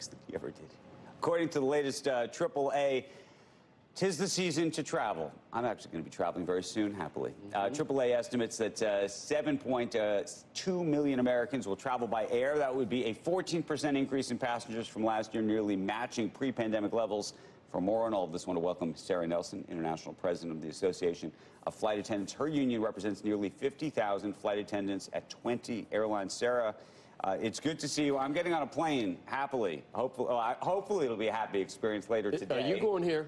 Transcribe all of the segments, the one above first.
jokes that he ever did. According to the latest AAA, 'tis the season to travel. I'm actually going to be traveling very soon, happily. AAA estimates that 7.2 million Americans will travel by air. That would be a 14% increase in passengers from last year, nearly matching pre-pandemic levels. For more on all of this, I want to welcome Sara Nelson, International President of the Association of Flight Attendants. Her union represents nearly 50,000 flight attendants at 20 airlines. Sara, it's good to see you. I'm getting on a plane, happily. Hopefully it'll be a happy experience later today. Are you going here?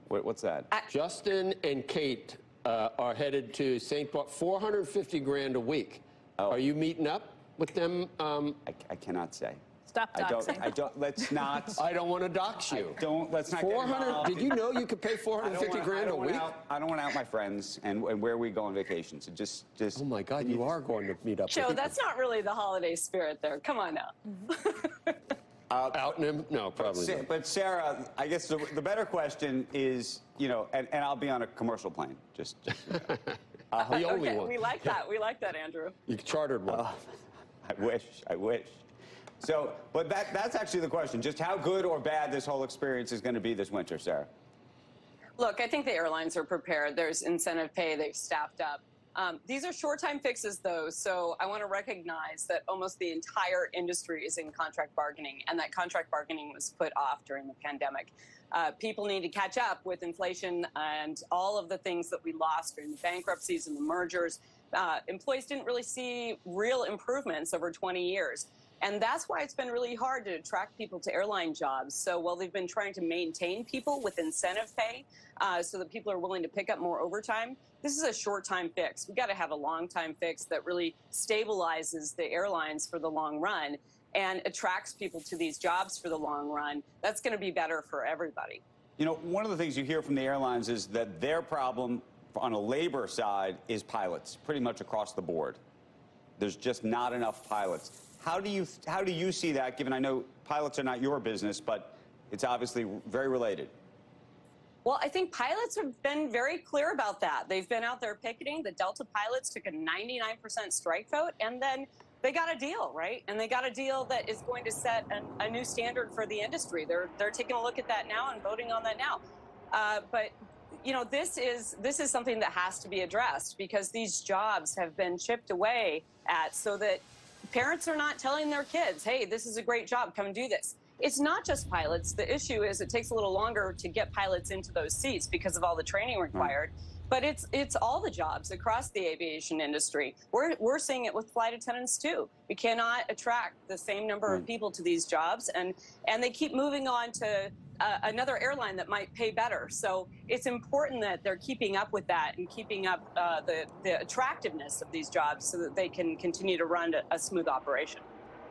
What's that? Justin and Kate are headed to St. Paul, 450 grand a week. Oh. Are you meeting up with them? I cannot say. Stop doxing. Let's not. I don't want to dox you. Let's not 400. Did you know you could pay 450 grand a week? I don't want to out my friends and where we go on vacation. So just. Oh my God, you are going to meet up. Joe, that's not really the holiday spirit there. Come on now. Out in him? No, probably not. But Sara, I guess the better question is, you know, and I'll be on a commercial plane. Just the only one. We like that. We like that, Andrew. You chartered one. I wish. So, but that's actually the question. Just how good or bad this whole experience is going to be this winter, Sara? Look, I think the airlines are prepared. There's incentive pay. They've staffed up. These are short-time fixes, though, so I want to recognize that almost the entire industry is in contract bargaining, and that contract bargaining was put off during the pandemic. People need to catch up with inflation and all of the things that we lost during the bankruptcies and the mergers. Employees didn't really see real improvements over 20 years. And that's why it's been really hard to attract people to airline jobs. So while they've been trying to maintain people with incentive pay so that people are willing to pick up more overtime, this is a short-time fix. We've got to have a long-time fix that really stabilizes the airlines for the long run and attracts people to these jobs for the long run. That's going to be better for everybody. You know, one of the things you hear from the airlines is that their problem on a labor side is pilots, pretty much across the board. There's just not enough pilots. How do you see that, given I know pilots are not your business, but it's obviously very related? Well, I think pilots have been very clear about that. They've been out there picketing. The Delta pilots took a 99% strike vote, and then they got a deal, right? And they got a deal that is going to set a new standard for the industry. They're taking a look at that now and voting on that now. But you know, this is something that has to be addressed because these jobs have been chipped away at so that parents are not telling their kids, hey, this is a great job, come do this. It's not just pilots. The issue is it takes a little longer to get pilots into those seats because of all the training required. But it's all the jobs across the aviation industry. We're seeing it with flight attendants, too. We cannot attract the same number of people to these jobs, and they keep moving on to another airline that might pay better. So it's important that they're keeping up with that and keeping up the attractiveness of these jobs so that they can continue to run a smooth operation.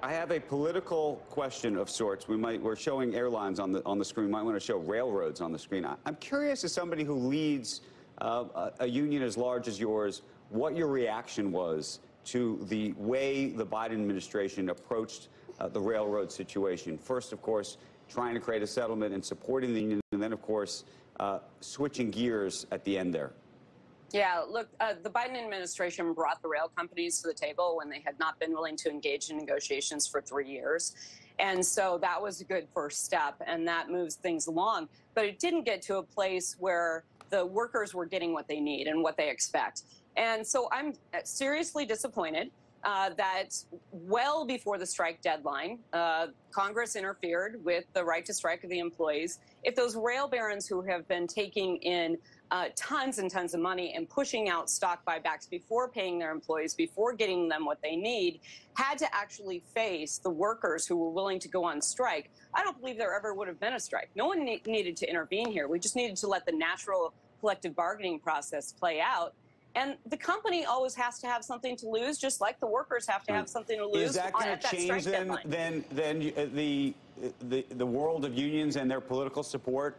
I have a political question of sorts. We're showing airlines on the screen. We might want to show railroads on the screen. I'm curious, as somebody who leads a union as large as yours, what your reaction was to the way the Biden administration approached the railroad situation. First, of course, trying to create a settlement and supporting the union, and then, of course, switching gears at the end there. Yeah, look, the Biden administration brought the rail companies to the table when they had not been willing to engage in negotiations for 3 years. And so that was a good first step, and that moves things along. But it didn't get to a place where the workers were getting what they need and what they expect. And so I'm seriously disappointed that well before the strike deadline, Congress interfered with the right to strike of the employees. If those rail barons who have been taking in tons and tons of money and pushing out stock buybacks before paying their employees, before getting them what they need, had to actually face the workers who were willing to go on strike, I don't believe there ever would have been a strike. No one needed to intervene here. We just needed to let the natural collective bargaining process play out. And the company always has to have something to lose, just like the workers have to have something to lose. Is that going to change then the world of unions and their political support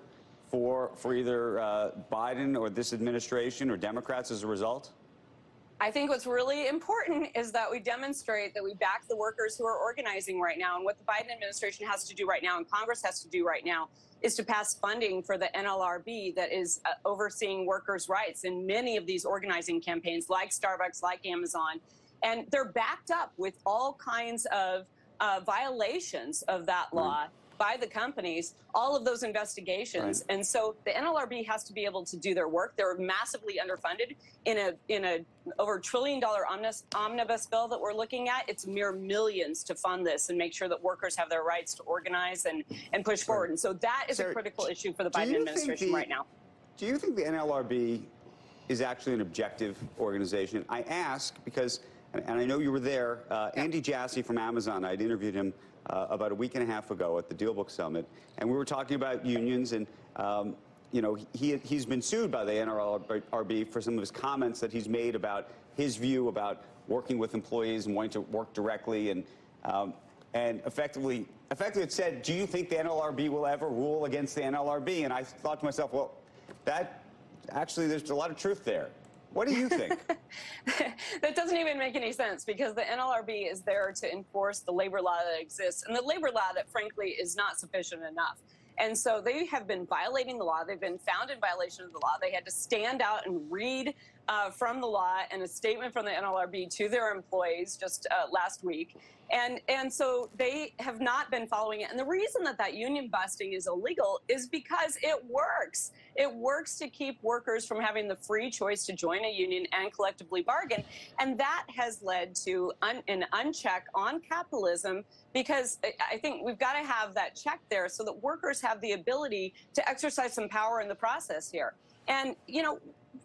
for either Biden or this administration or Democrats as a result? I think what's really important is that we demonstrate that we back the workers who are organizing right now. And what the Biden administration has to do right now and Congress has to do right now is to pass funding for the NLRB that is overseeing workers' rights in many of these organizing campaigns like Starbucks, like Amazon. And they're backed up with all kinds of violations of that law. by the companies all of those investigations. Right. And so the NLRB has to be able to do their work. They're massively underfunded in a over $1 trillion omnibus bill that we're looking at. It's mere millions to fund this and make sure that workers have their rights to organize and push forward. And so that is Sarah, a critical issue for the Biden administration right now. Do you think the NLRB is actually an objective organization? I ask because, and I know you were there, Andy Jassy from Amazon, I'd interviewed him about a week and a half ago at the DealBook Summit, and we were talking about unions, and you know, he's been sued by the NLRB for some of his comments that he's made about his view about working with employees and wanting to work directly, and effectively it said, do you think the NLRB will ever rule against the NLRB? And I thought to myself, well, that actually, there's a lot of truth there. What do you think? That doesn't even make any sense, because the NLRB is there to enforce the labor law that exists, and the labor law that, frankly, is not sufficient enough. And so they have been violating the law. They've been found in violation of the law. They had to stand out and read from the law and a statement from the NLRB to their employees just last week. And so they have not been following it. And the reason that union busting is illegal is because it works. It works to keep workers from having the free choice to join a union and collectively bargain. And that has led to an uncheck on capitalism, because I think we've got to have that check there so that workers have the ability to exercise some power in the process here. And, you know,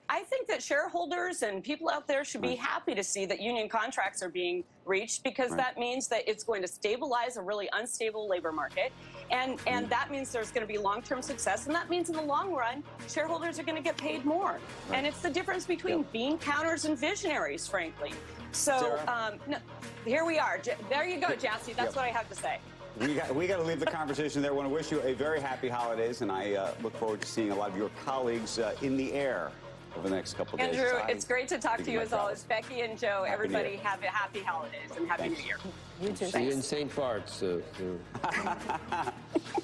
I think that shareholders and people out there should be happy to see that union contracts are being reached, because that means that it's going to stabilize a really unstable labor market. And that means there's going to be long-term success. And that means in the long run, shareholders are going to get paid more. And it's the difference between bean counters and visionaries, frankly. So no, here we are. There you go, Jassy. That's what I have to say. We got to leave the conversation there. I want to wish you a very happy holidays, and I look forward to seeing a lot of your colleagues in the air over the next couple of days. Andrew, it's great to talk to you as always. Becky and Joe, everybody have a happy holidays and happy New Year. You too. See you in St. Bart's.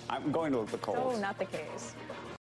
I'm going to the Coles. Oh, not the case.